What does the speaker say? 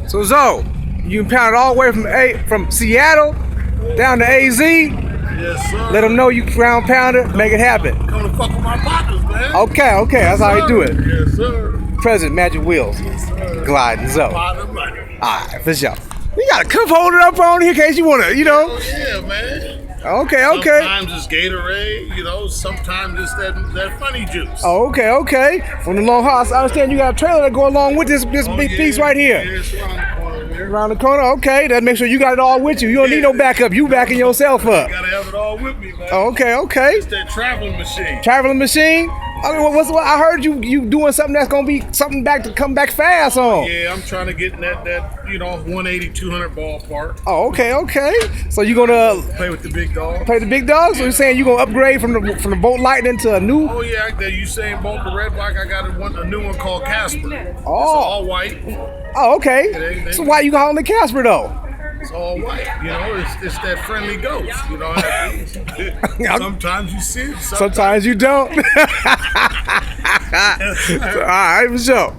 So Zoe, you can pound it all the way from Seattle down to AZ. Yes, sir. Let them know you ground pounder. Make it happen. Come to fuck with my partners, man. Okay, that's how you do it. Yes, sir. President Magic Wheels. Yes, sir. Gliding Zoe. Partner money. Alright, for sure. You got a cup holder up on here in case you want to, Oh, yeah, man. Okay. Sometimes it's Gatorade, sometimes it's that funny juice. Okay. From the long house, I understand you got a trailer that go along with this big piece right here. Yeah, it's around the corner here. Around the corner, okay. That make sure you got it all with you. You don't need no backup. You backing yourself up. Gotta have it all with me, man. Okay. It's that traveling machine. Traveling machine. I mean, I heard you doing something that's gonna be something to come back fast on. Yeah, I'm trying to get in that 180, 200 ballpark. Oh, okay. So you gonna Play with the big dog. play the big dogs? So you're saying you gonna upgrade from the Bolt Lightning to a new? Oh yeah, that Usain Bolt, the red block. I got a new one called Casper. It's Oh. all white. Oh, okay. So why you calling it Casper though? It's all white. It's that friendly ghost. Sometimes you see it. Sometimes you don't. All right, for sure.